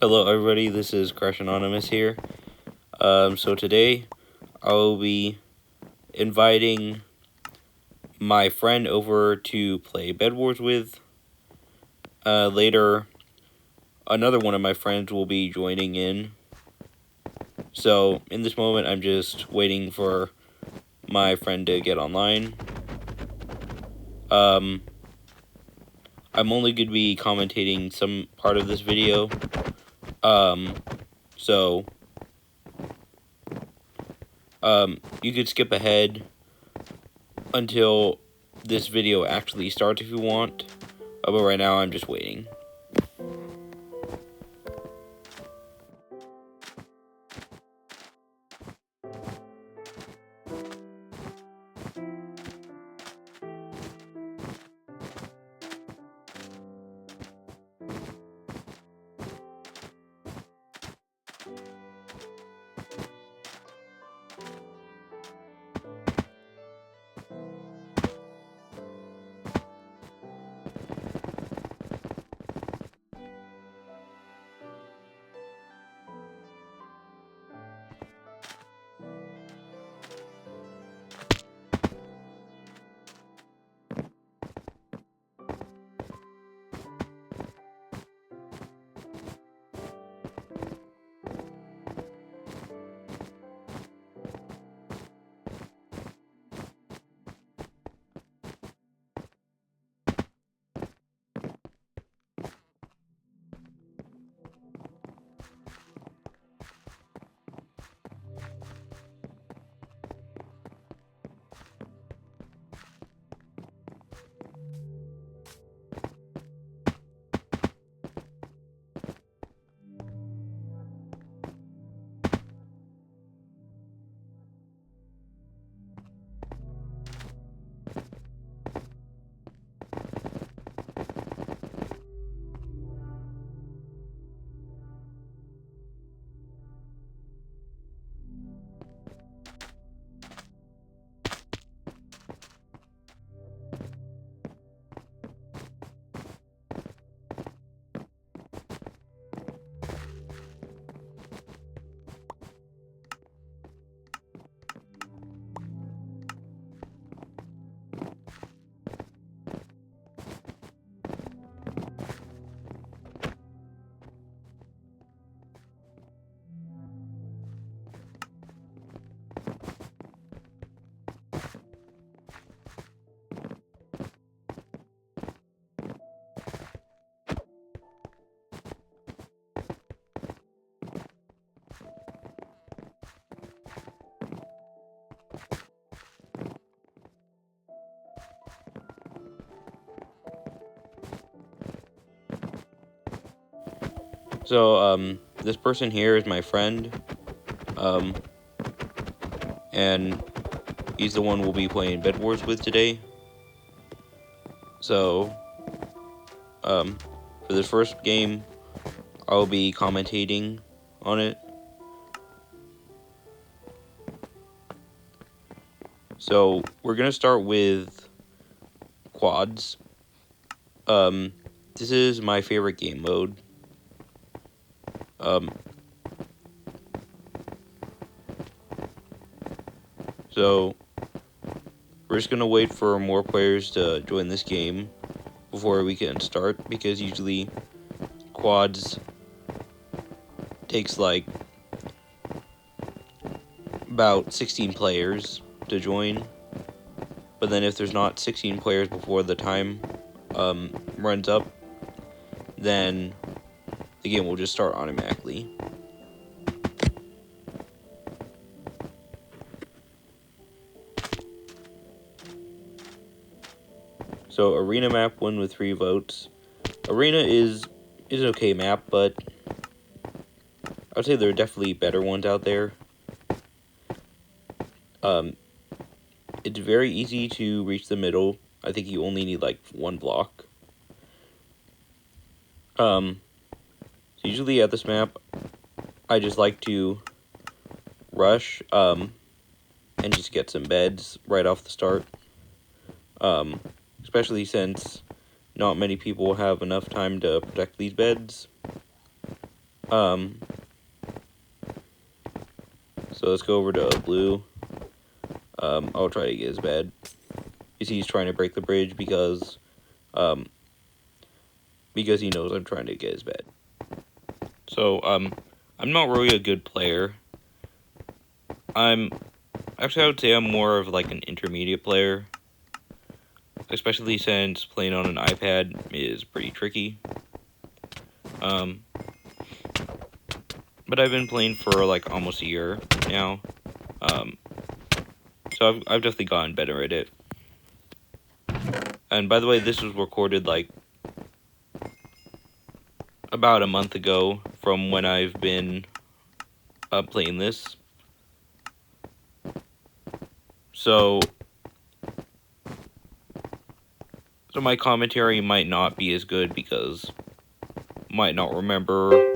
Hello everybody, this is Crush Anonymous here. So today I'll be inviting my friend over to play Bedwars with. Later, another one of my friends will be joining in. So in this moment, I'm just waiting for my friend to get online. I'm only going to be commentating some part of this video. So you could skip ahead until this video actually starts if you want, but right now I'm just waiting. So, this person here is my friend, and he's the one we'll be playing Bedwars with today. So, for this first game, I'll be commentating on it. So, we're gonna start with quads. This is my favorite game mode. So we're just gonna wait for more players to join this game before we can start, because usually quads takes like about 16 players to join, but then if there's not 16 players before the time runs up, then the game will just start automatically. So arena map won with 3 votes. Arena is an okay map, but I would say there are definitely better ones out there. It's very easy to reach the middle. I think you only need like 1 block. Usually at this map, I just like to rush, and just get some beds right off the start. Especially since not many people have enough time to protect these beds. So let's go over to blue. I'll try to get his bed. You see he's trying to break the bridge because he knows I'm trying to get his bed. So, I'm not really a good player. Actually, I would say I'm more of like an intermediate player. Especially since playing on an iPad is pretty tricky. But I've been playing for like almost a year now. So I've definitely gotten better at it. And by the way, this was recorded like about a month ago from when I've been playing this. So my commentary might not be as good because I might not remember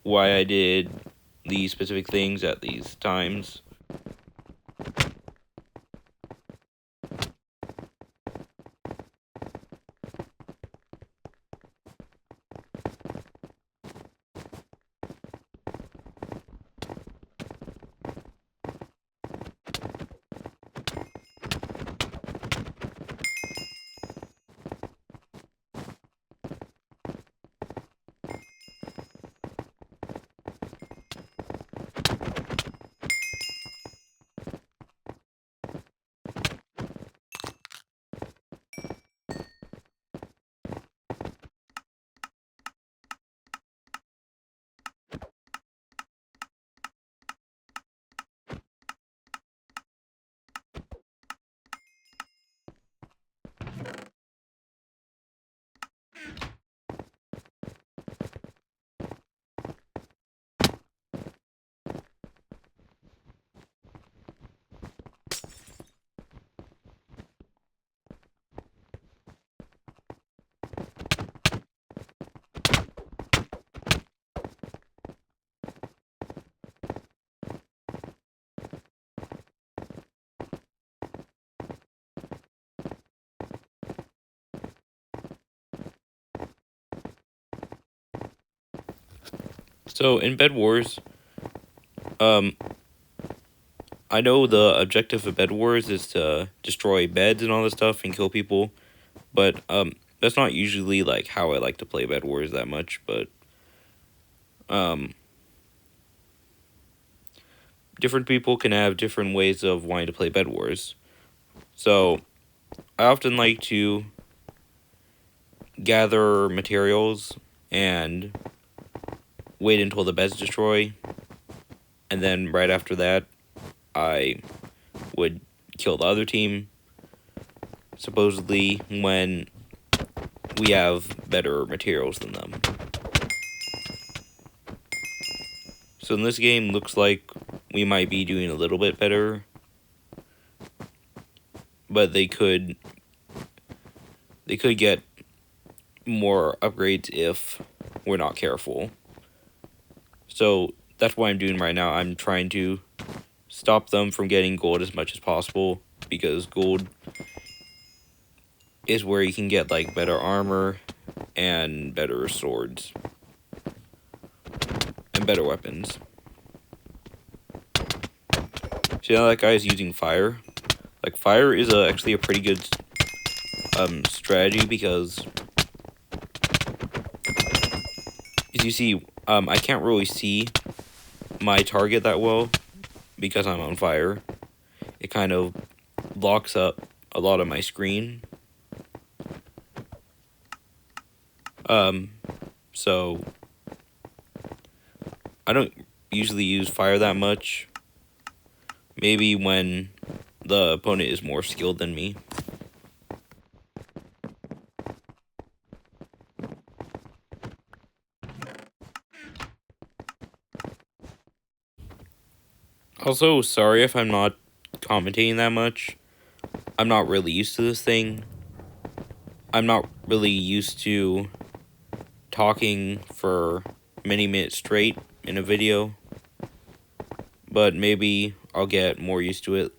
why I did these specific things at these times. So in Bedwars, I know the objective of Bedwars is to destroy beds and all this stuff and kill people, but that's not usually like how I like to play Bedwars that much. But different people can have different ways of wanting to play Bedwars. So I often like to gather materials and wait until the beds destroy, and then right after that, I would kill the other team, supposedly when we have better materials than them. So in this game, looks like we might be doing a little bit better, but they could get more upgrades if we're not careful. So that's what I'm doing right now. I'm trying to stop them from getting gold as much as possible, because gold is where you can get like better armor and better swords and better weapons. See how that guy is using fire? Like, fire is actually a pretty good strategy, because as you see, I can't really see my target that well because I'm on fire. It kind of locks up a lot of my screen. So I don't usually use fire that much. Maybe when the opponent is more skilled than me. Also, sorry if I'm not commentating that much. I'm not really used to this thing. I'm not really used to talking for many minutes straight in a video. But maybe I'll get more used to it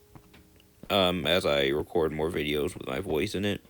as I record more videos with my voice in it.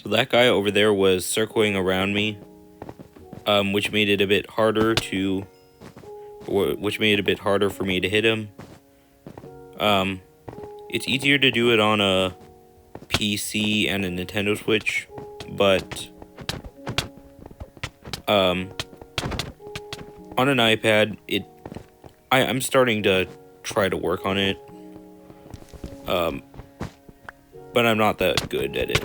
So that guy over there was circling around me, which made it a bit harder for me to hit him. It's easier to do it on a PC and a Nintendo Switch, but on an iPad, I'm starting to try to work on it, but I'm not that good at it.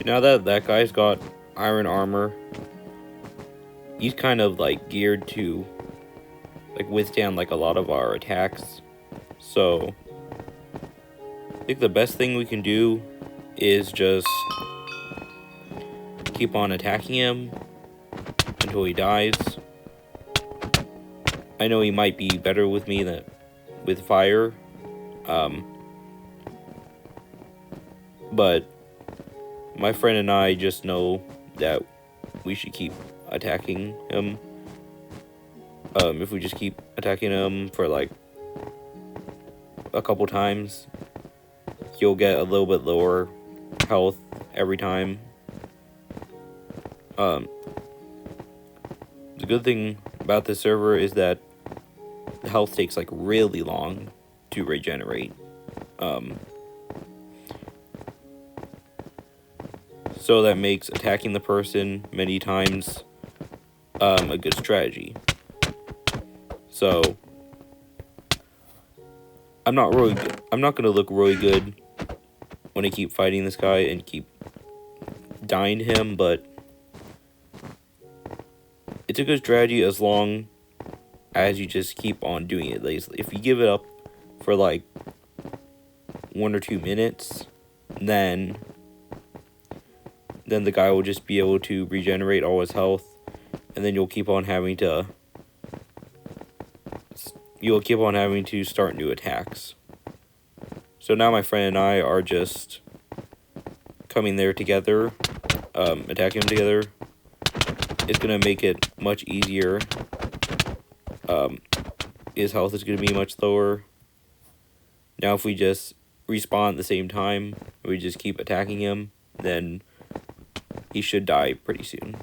Now that guy's got iron armor, he's kind of like geared to like withstand like a lot of our attacks. So I think the best thing we can do is just keep on attacking him until he dies. I know he might be better with me than with fire, but my friend and I just know that we should keep attacking him. If we just keep attacking him for like a couple times, he'll get a little bit lower health every time. The good thing about this server is that the health takes like really long to regenerate. So that makes attacking the person many times a good strategy. So I'm not gonna look really good when I keep fighting this guy and keep dying to him, but it's a good strategy as long as you just keep on doing it. Like, if you give it up for like 1 or 2 minutes, then the guy will just be able to regenerate all his health, and then you'll keep on having to start new attacks. So now my friend and I are just coming there together, attacking him together. It's gonna make it much easier. His health is gonna be much lower. Now if we just respawn at the same time, we just keep attacking him, then he should die pretty soon.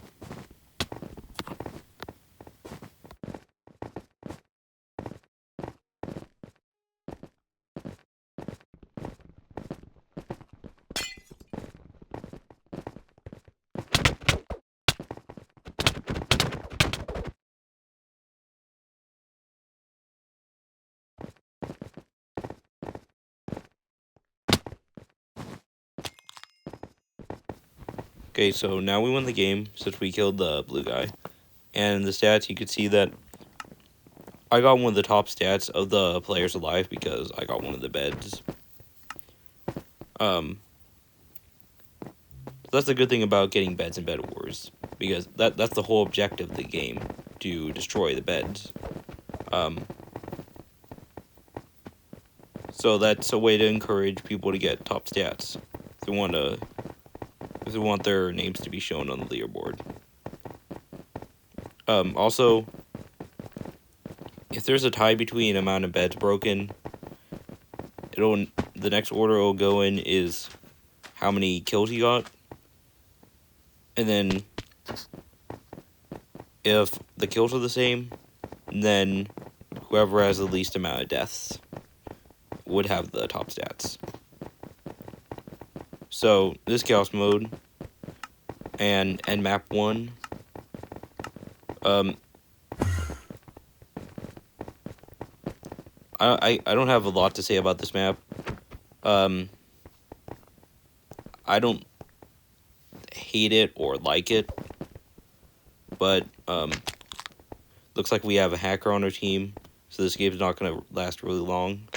Okay, so now we won the game since we killed the blue guy. And in the stats, you could see that I got one of the top stats of the players alive because I got one of the beds. That's the good thing about getting beds in Bed Wars, because that's the whole objective of the game, to destroy the beds. So that's a way to encourage people to get top stats if they want their names to be shown on the leaderboard. Also, if there's a tie between amount of beds broken, the next order it'll go in is how many kills you got, and then if the kills are the same, then whoever has the least amount of deaths would have the top stats. So this chaos mode and map 1, I don't have a lot to say about this map. I don't hate it or like it, but looks like we have a hacker on our team, so this game's not going to last really long.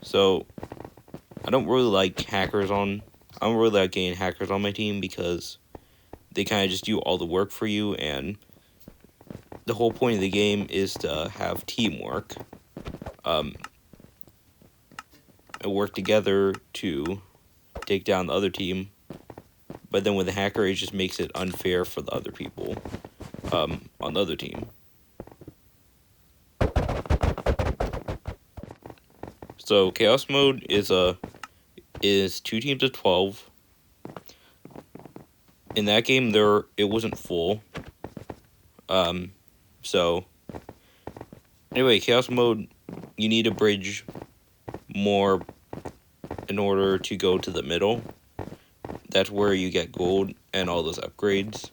So I don't really like getting hackers on my team because they kind of just do all the work for you, and the whole point of the game is to have teamwork. And work together to take down the other team. But then with the hacker, it just makes it unfair for the other people on the other team. So chaos mode is 2 teams of 12. In that game, it wasn't full. So anyway, chaos mode, you need a bridge more in order to go to the middle. That's where you get gold and all those upgrades.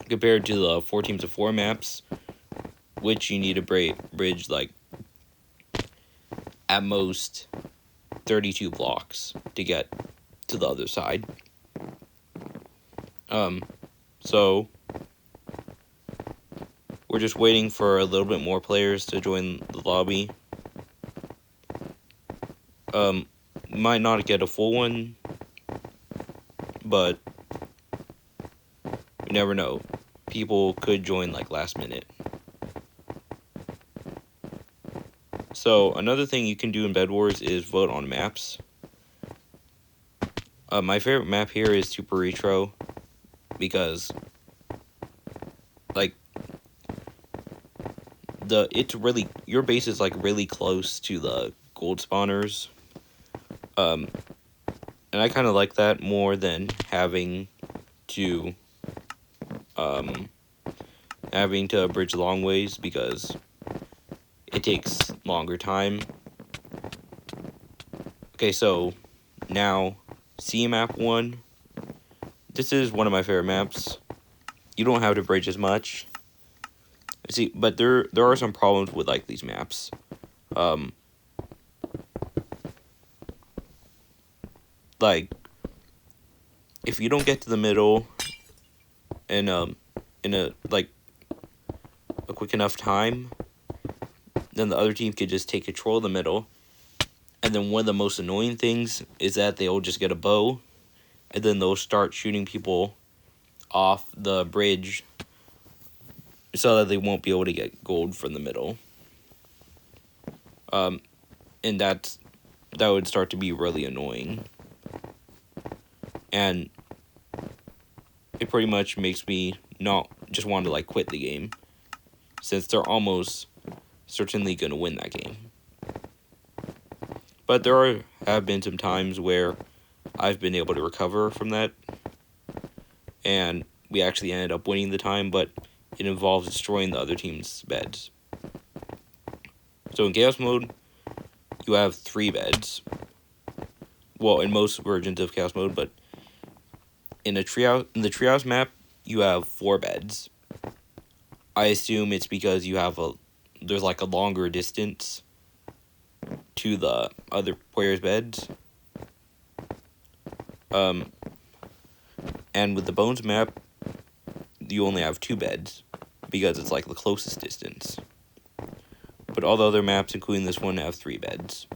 Compared to the 4 teams of 4 maps, which you need a bridge like at most 32 blocks to get to the other side. So we're just waiting for a little bit more players to join the lobby. Might not get a full one, but you never know. People could join like last minute. So another thing you can do in Bedwars is vote on maps. My favorite map here is Super Retro because like your base is like really close to the gold spawners. And I kind of like that more than having to bridge long ways because it takes longer time. Okay, so now C map 1. This is one of my favorite maps. You don't have to bridge as much. See, but there are some problems with like these maps. Like if you don't get to the middle in a quick enough time, then the other team could just take control of the middle. And then one of the most annoying things is that they'll just get a bow, and then they'll start shooting people off the bridge so that they won't be able to get gold from the middle. And that would start to be really annoying. And it pretty much makes me not just want to like quit the game, since they're almost certainly going to win that game. But there have been some times where I've been able to recover from that, and we actually ended up winning the time, but it involves destroying the other team's beds. So in chaos mode, you have 3 beds. Well, in most versions of chaos mode, but in the treehouse map, you have 4 beds. I assume it's because there's like a longer distance to the other players' beds. And with the bones map, you only have 2 beds because it's like the closest distance. But all the other maps, including this one, have 3 beds.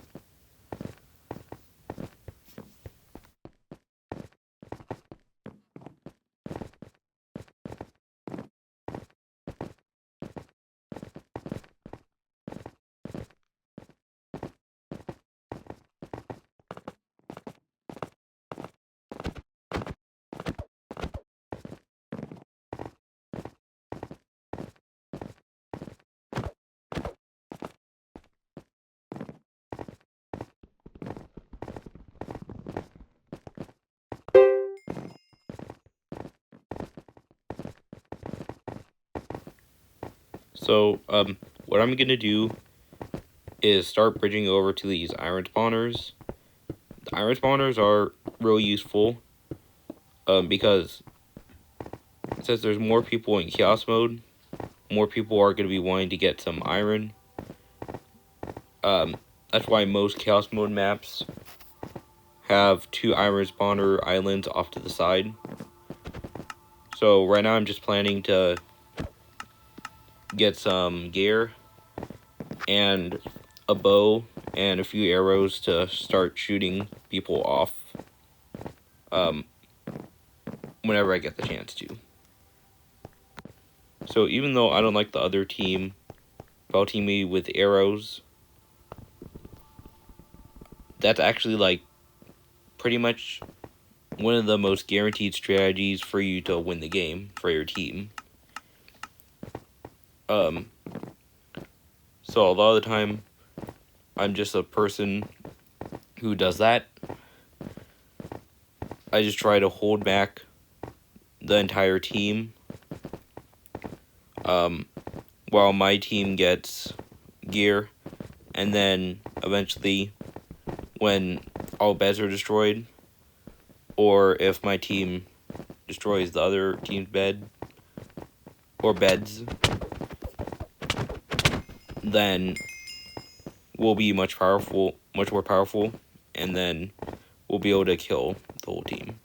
So, what I'm gonna do is start bridging over to these iron spawners. The iron spawners are really useful, because since there's more people in chaos mode, more people are gonna be wanting to get some iron. That's why most chaos mode maps have 2 iron spawner islands off to the side. So right now I'm just planning to get some gear and a bow and a few arrows to start shooting people off whenever I get the chance to. So even though I don't like the other team pelting me with arrows, that's actually like pretty much one of the most guaranteed strategies for you to win the game for your team. So a lot of the time, I'm just a person who does that. I just try to hold back the entire team, while my team gets gear, and then eventually, when all beds are destroyed, or if my team destroys the other team's bed or beds, then we'll be much more powerful, and then we'll be able to kill the whole team.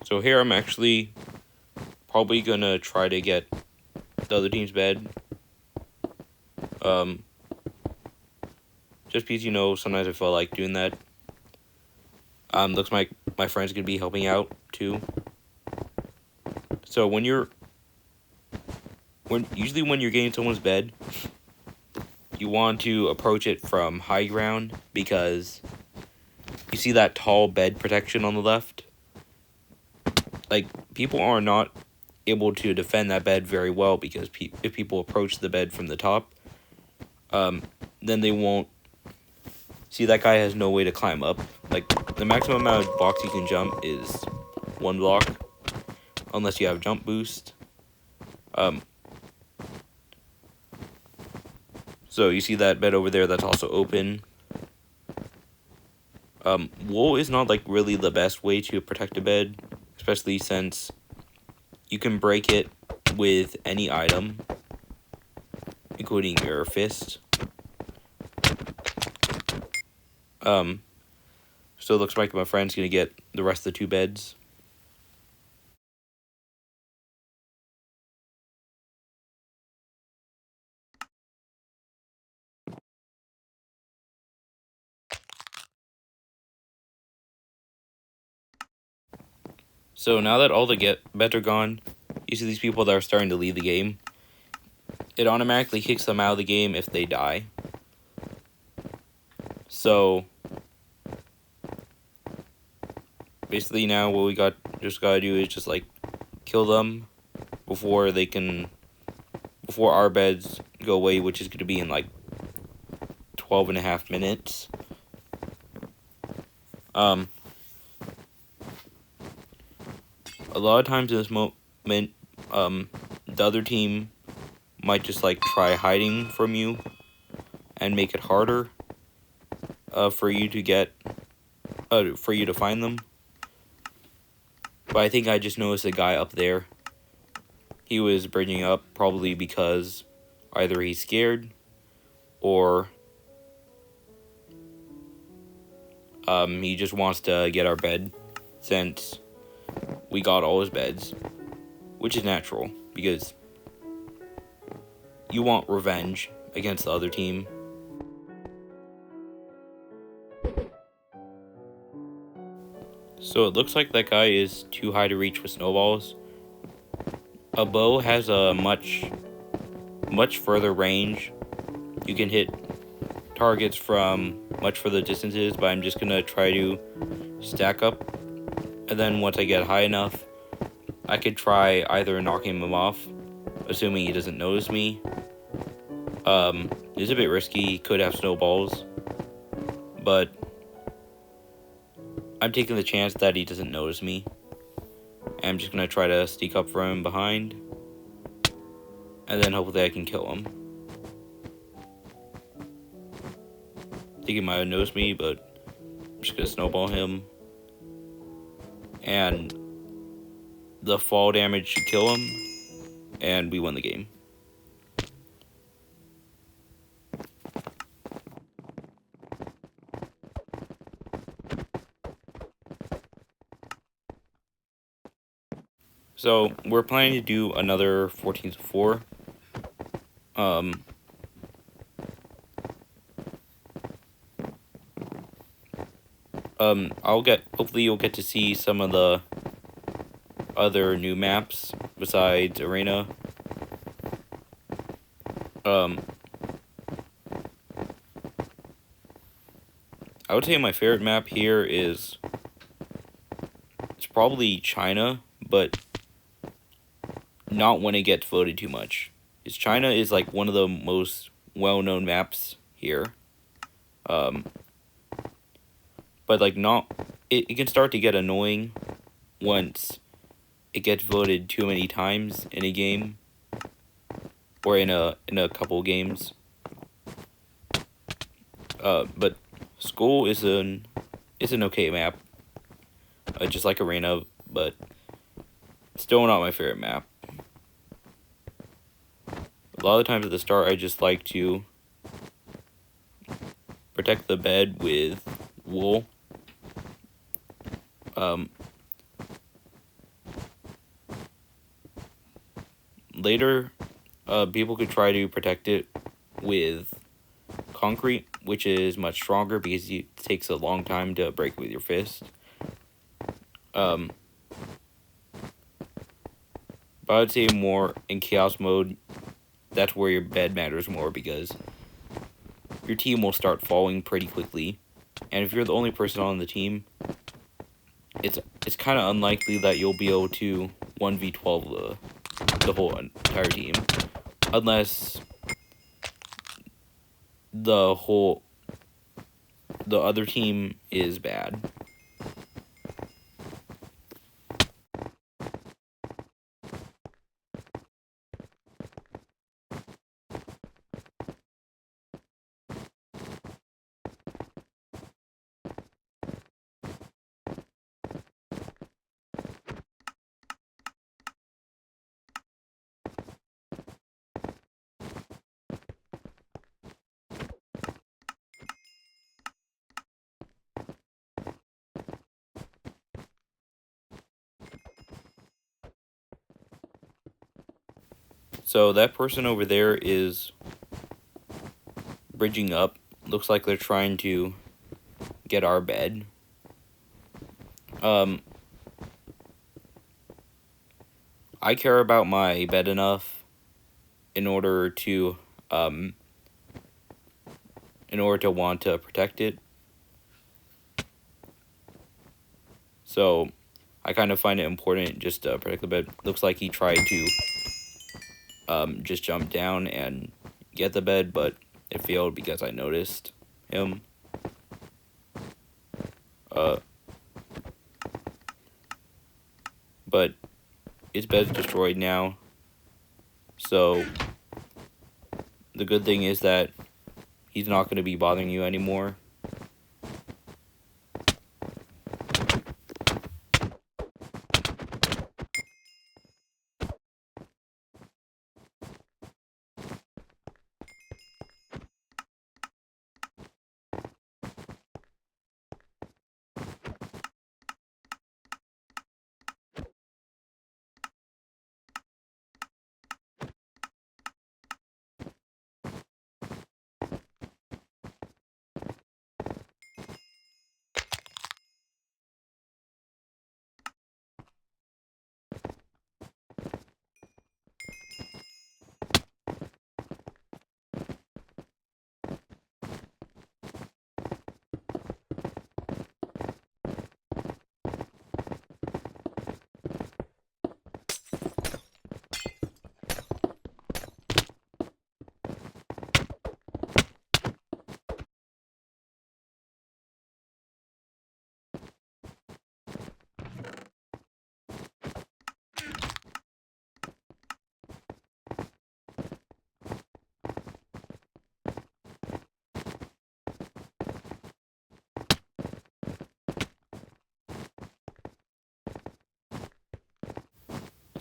So here I'm actually probably gonna try to get the other team's bed. Just because, sometimes I feel like doing that. Looks like my friend's gonna be helping out too. So when you're getting someone's bed, you want to approach it from high ground, because you see that tall bed protection on the left? Like, people are not able to defend that bed very well, because if people approach the bed from the top, then they won't. See, that guy has no way to climb up. Like, the maximum amount of blocks you can jump is 1 block, unless you have jump boost. So you see that bed over there that's also open. Wool is not like really the best way to protect a bed, especially since you can break it with any item, including your fist. So it looks like my friend's gonna get the rest of the 2 beds. So now that all the beds are gone, you see these people that are starting to leave the game. It automatically kicks them out of the game if they die. So basically now what we just gotta do is just like kill them before our beds go away, which is gonna be in like 12.5 minutes. A lot of times in this moment, the other team might just like try hiding from you and make it harder for you to find them. But I think I just noticed a guy up there. He was bridging up, probably because either he's scared or He just wants to get our bed since we got all his beds, which is natural because you want revenge against the other team. So it looks like that guy is too high to reach with snowballs. A bow has a much further range. You can hit targets from much further distances, but I'm just gonna try to stack up, and then once I get high enough, I could try either knocking him off, assuming he doesn't notice me. It's a bit risky, he could have snowballs, but I'm taking the chance that he doesn't notice me. I'm just gonna try to sneak up from behind, and then hopefully I can kill him. I think he might have noticed me, but I'm just gonna snowball him. And the fall damage should kill him, and we win the game. So we're planning to do another 14 to 4. Hopefully you'll get to see some of the other new maps besides Arena. I would say my favorite map here it's probably China, but not when it gets voted too much. Because China is like one of the most well-known maps here. But like it can start to get annoying once it gets voted too many times in a game, or in a couple games. But School is an okay map, just like Arena, but still not my favorite map. A lot of the times at the start, I just like to protect the bed with wool. Later, people could try to protect it with concrete, which is much stronger because it takes a long time to break with your fist. But I'd say more in chaos mode, that's where your bed matters more, because your team will start falling pretty quickly. And if you're the only person on the team, it's kind of unlikely that you'll be able to 1v12 the whole entire team, unless the other team is bad. So that person over there is bridging up. Looks like they're trying to get our bed. I care about my bed enough in order to want to protect it. So I kind of find it important just to protect the bed. Looks like he tried to just jump down and get the bed, but it failed because I noticed him. But his bed's destroyed now. So the good thing is that he's not going to be bothering you anymore.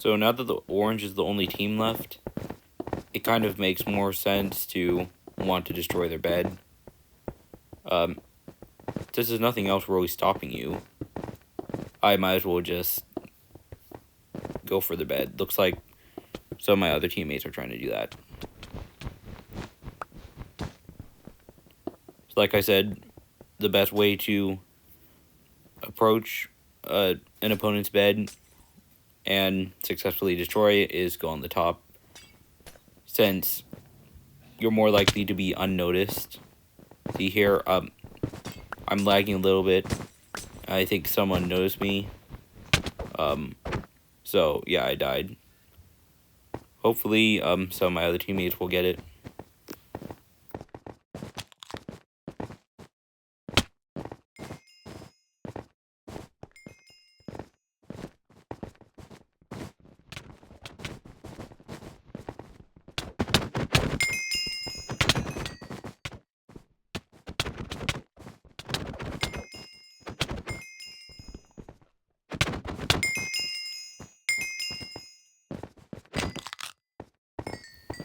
So now that the orange is the only team left, it kind of makes more sense to want to destroy their bed. Since there's nothing else really stopping you, I might as well just go for the bed. Looks like some of my other teammates are trying to do that. So like I said, the best way to approach an opponent's bed and successfully destroy it is go on the top, since you're more likely to be unnoticed. See here, I'm lagging a little bit. I think someone noticed me. So yeah, I died. Hopefully, some of my other teammates will get it.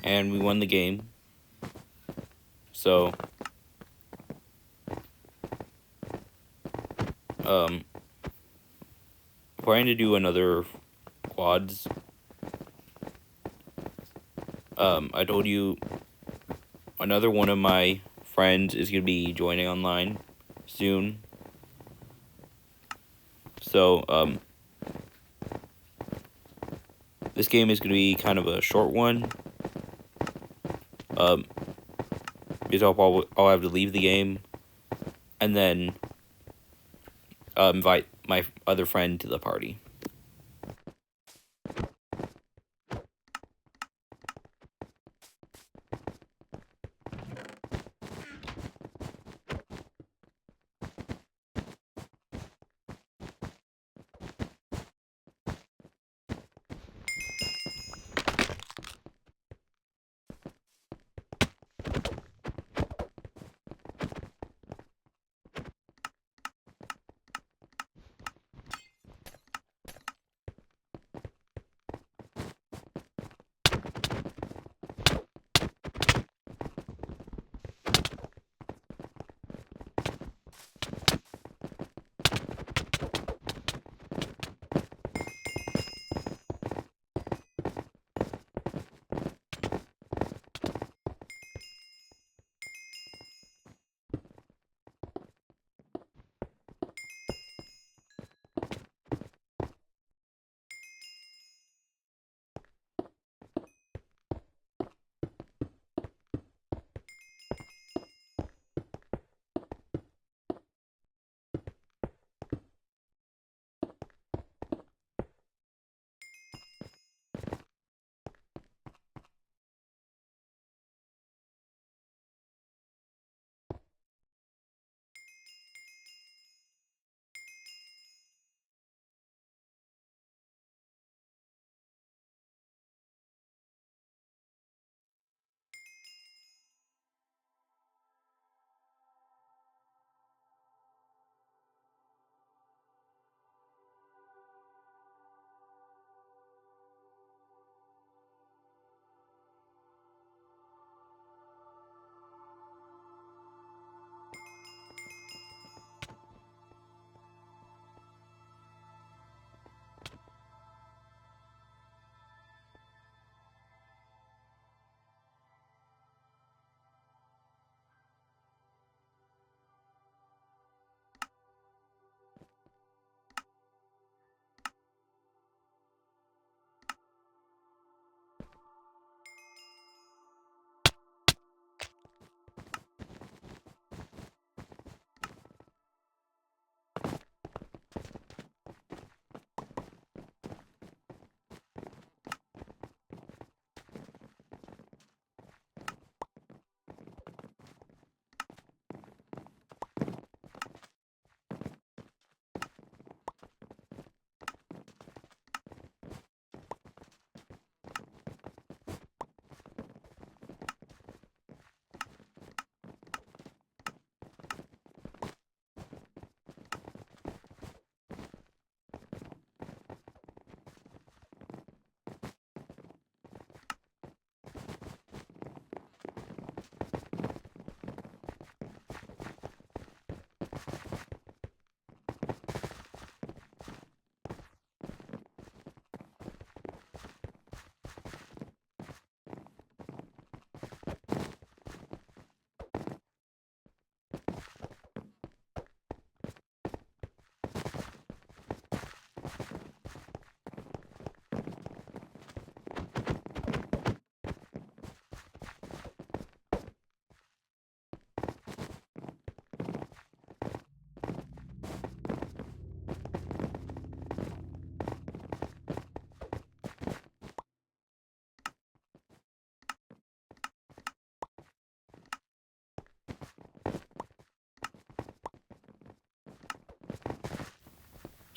And we won the game. So, planning to do another quads. I told you another one of my friends is gonna be joining online soon. So, this game is gonna be kind of a short one. Because I'll have to leave the game, and then invite my other friend to the party.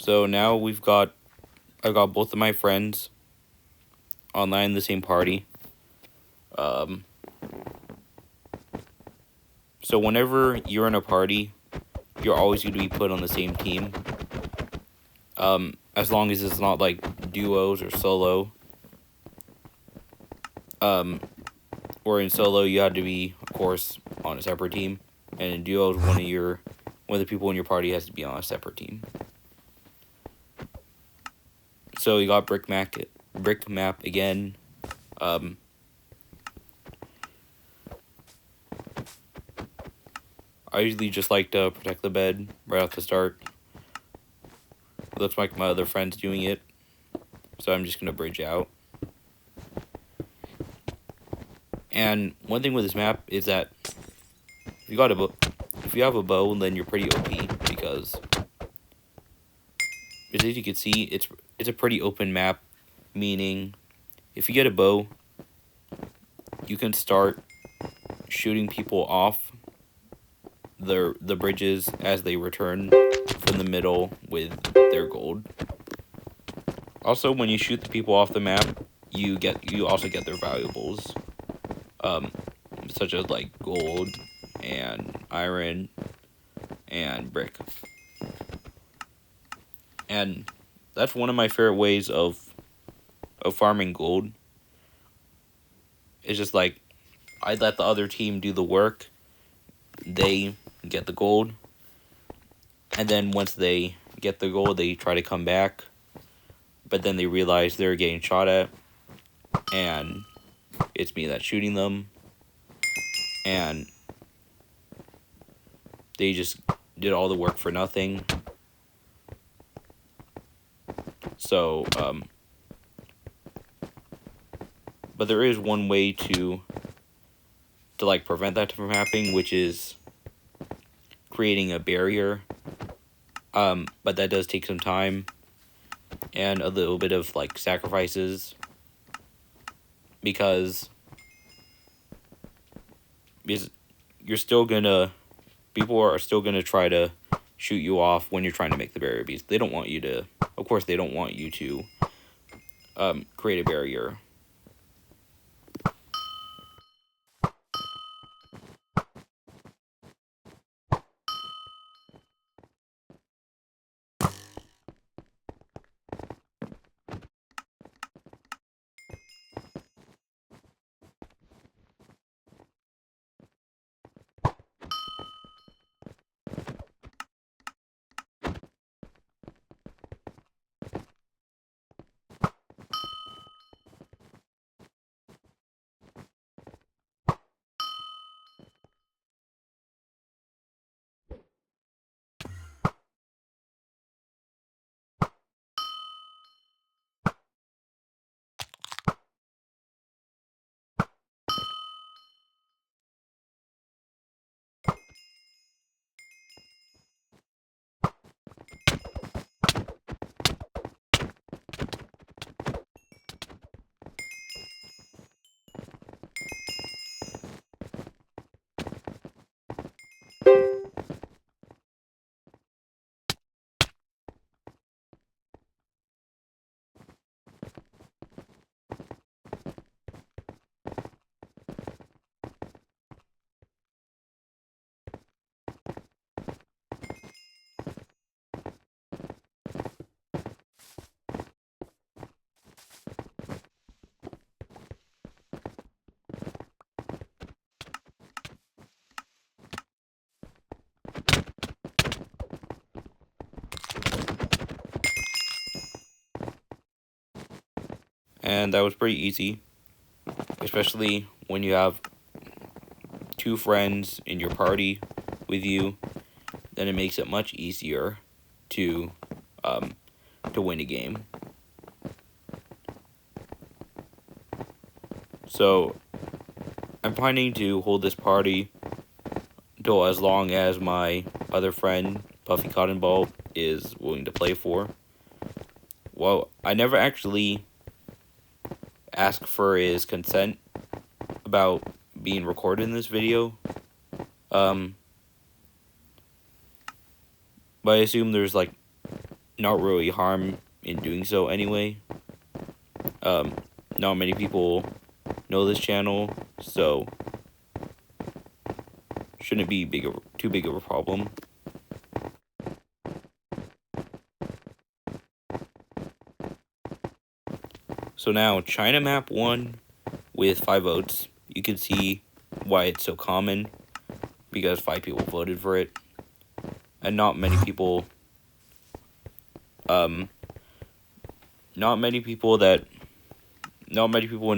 So now I've got both of my friends online in the same party. So whenever you're in a party, you're always going to be put on the same team. As long as it's not like duos or solo. Or in solo, you have to be, of course, on a separate team. And in duos, one of the people in your party has to be on a separate team. So you got brick map again. I usually just like to protect the bed right off the start. It looks like my other friend's doing it, so I'm just gonna bridge out. And one thing with this map is that if you have a bow, then you're pretty OP because as you can see, it's a pretty open map. Meaning, if you get a bow, you can start shooting people off the bridges as they return from the middle with their gold. Also, when you shoot the people off the map, you also get their valuables, such as like gold and iron and brick. And that's one of my favorite ways of farming gold. It's just like I let the other team do the work. They get the gold, and then once they get the gold, they try to come back, but then they realize they're getting shot at, and it's me that's shooting them, and they just did all the work for nothing. So, but there is one way to like prevent that from happening, which is creating a barrier. But that does take some time and a little bit of like sacrifices because you're still gonna people are still gonna try to shoot you off when you're trying to make the barrier because they don't want you to. Of course, they don't want you to create a barrier. And that was pretty easy, especially when you have two friends in your party with you. Then it makes it much easier to win a game. So I'm planning to hold this party until as long as my other friend PuffyCottonBall is willing to play for. Well, I never actually asked for his consent about being recorded in this video. But I assume there's like not really harm in doing so anyway. Not many people know this channel, so shouldn't be too big of a problem. So now China map 1 with 5 votes. You can see why it's so common, because 5 people voted for it, and not many people in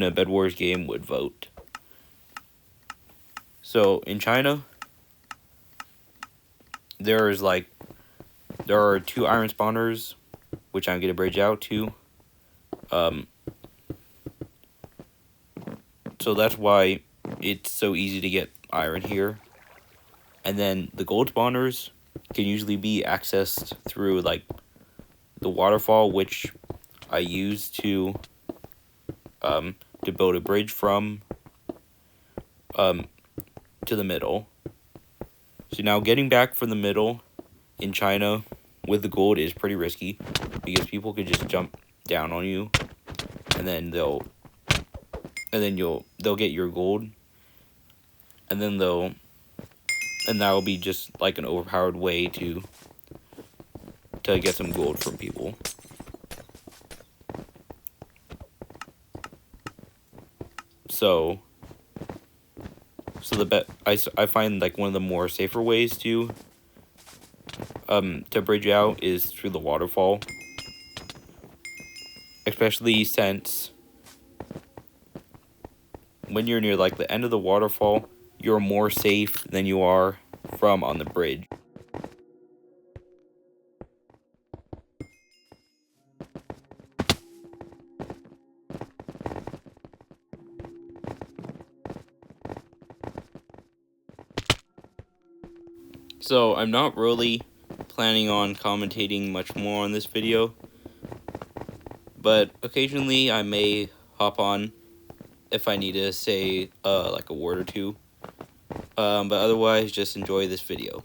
a Bedwars game would vote. So in China, there are 2 iron spawners, which I'm gonna bridge out to. So that's why it's so easy to get iron here. And then the gold spawners can usually be accessed through like the waterfall, which I use to build a bridge from to the middle. So now getting back from the middle in China with the gold is pretty risky, because people could just jump down on you, and then they'll get your gold, and that will be just like an overpowered way to get some gold from people. So I find like one of the more safer ways to bridge out is through the waterfall, especially since when you're near like the end of the waterfall, you're more safe than you are from on the bridge. So I'm not really planning on commentating much more on this video, but occasionally I may hop on if I need to say like a word or two. But otherwise, just enjoy this video.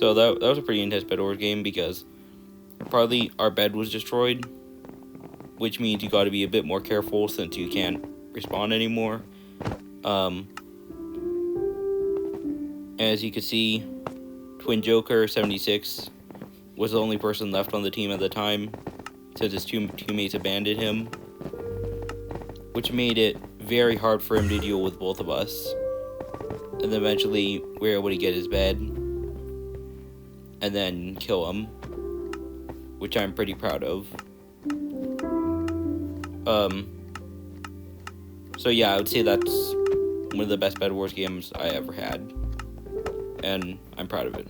So that was a pretty intense Bedwars game because partly our bed was destroyed, which means you got to be a bit more careful since you can't respawn anymore. As you can see, Twin Joker 76 was the only person left on the team at the time, since his two teammates abandoned him, which made it very hard for him to deal with both of us. And then eventually we were able to get his bed and then kill him, which I'm pretty proud of. So yeah, I would say that's one of the best Bedwars games I ever had, and I'm proud of it.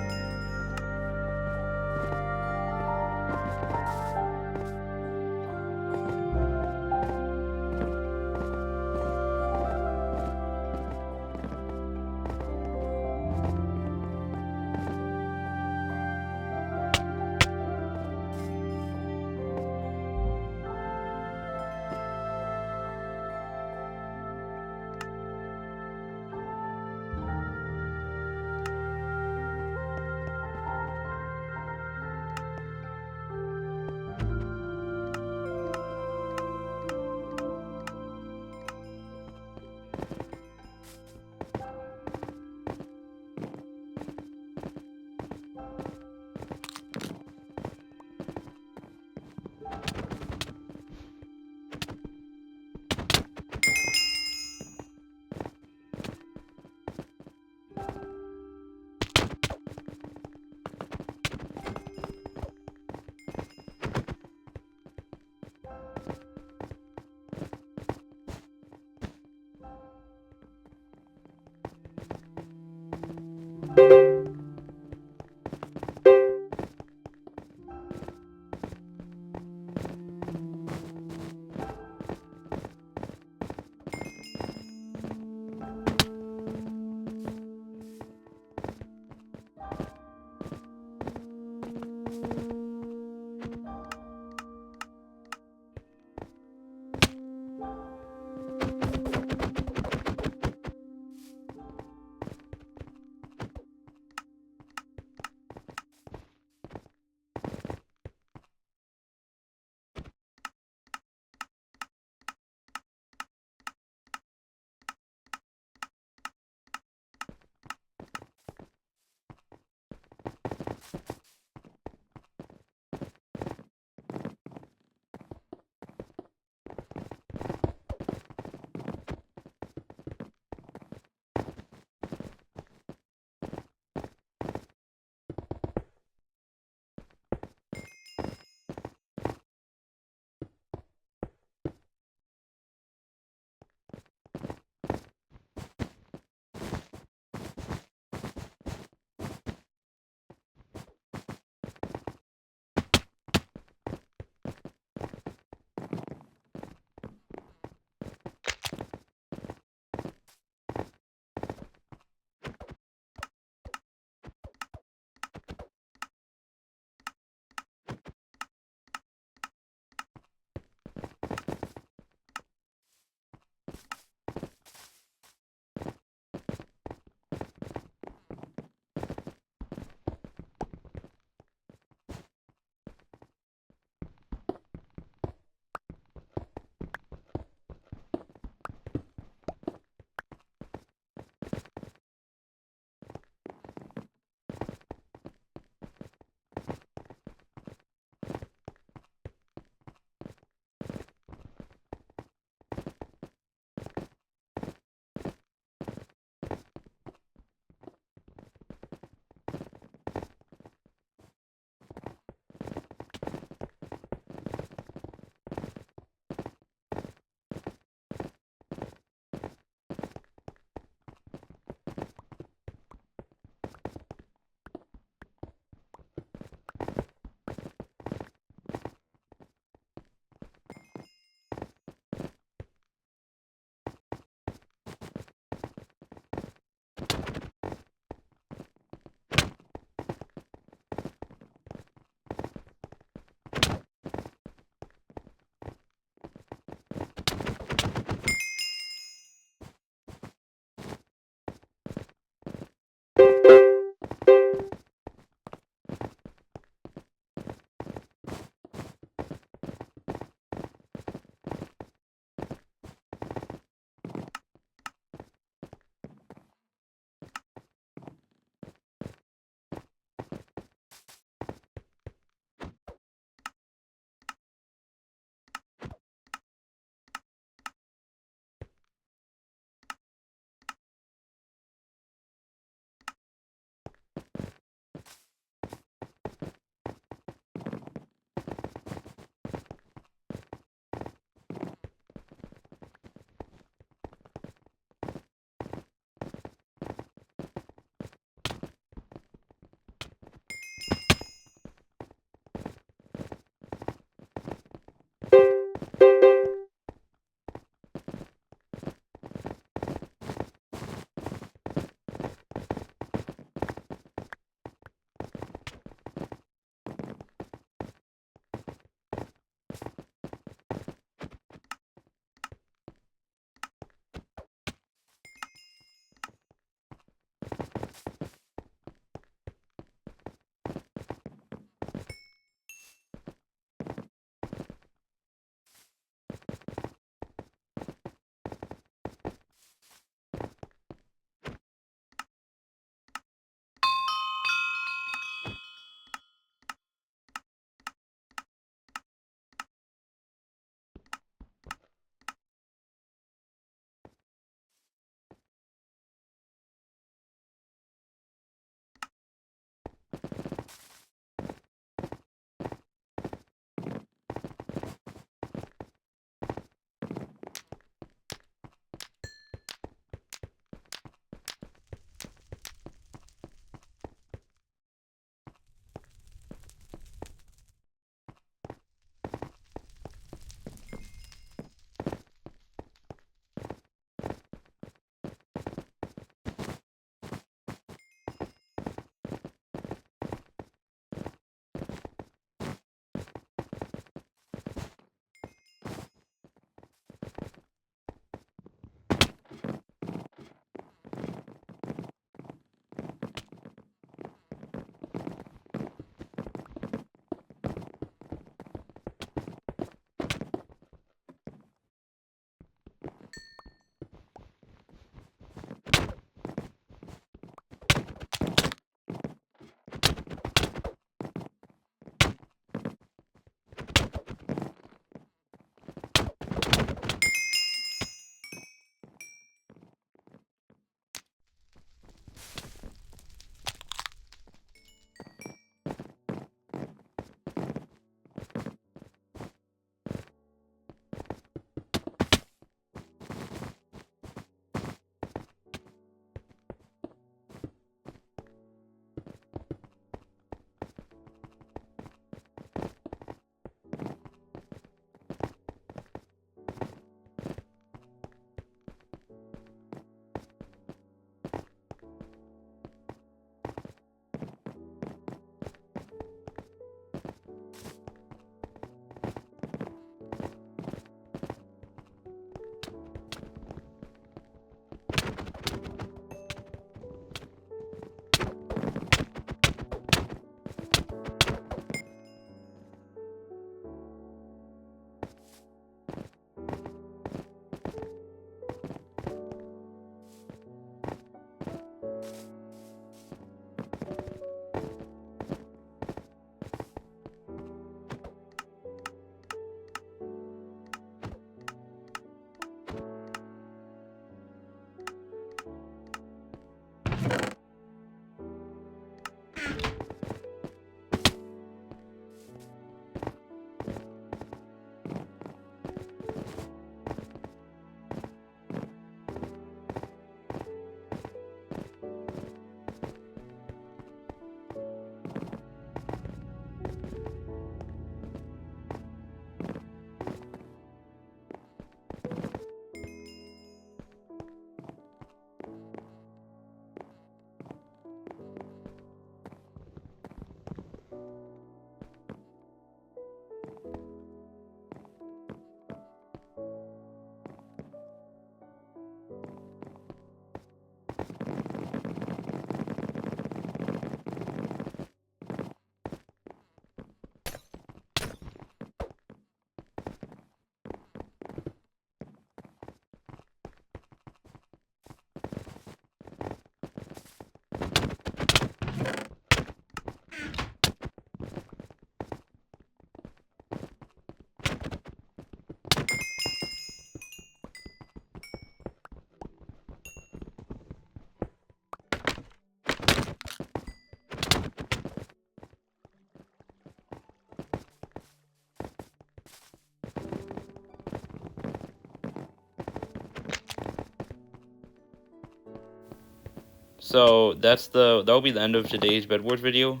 So that'll be the end of today's Bedwars video.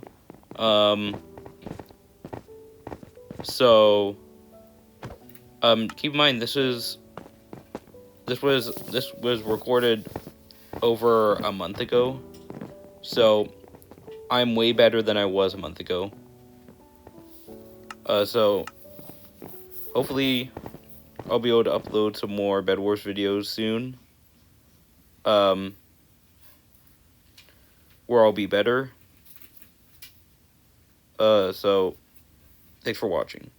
So keep in mind this was recorded over a month ago. So I'm way better than I was a month ago. So hopefully I'll be able to upload some more Bedwars videos soon. Where I'll be better. So thanks for watching.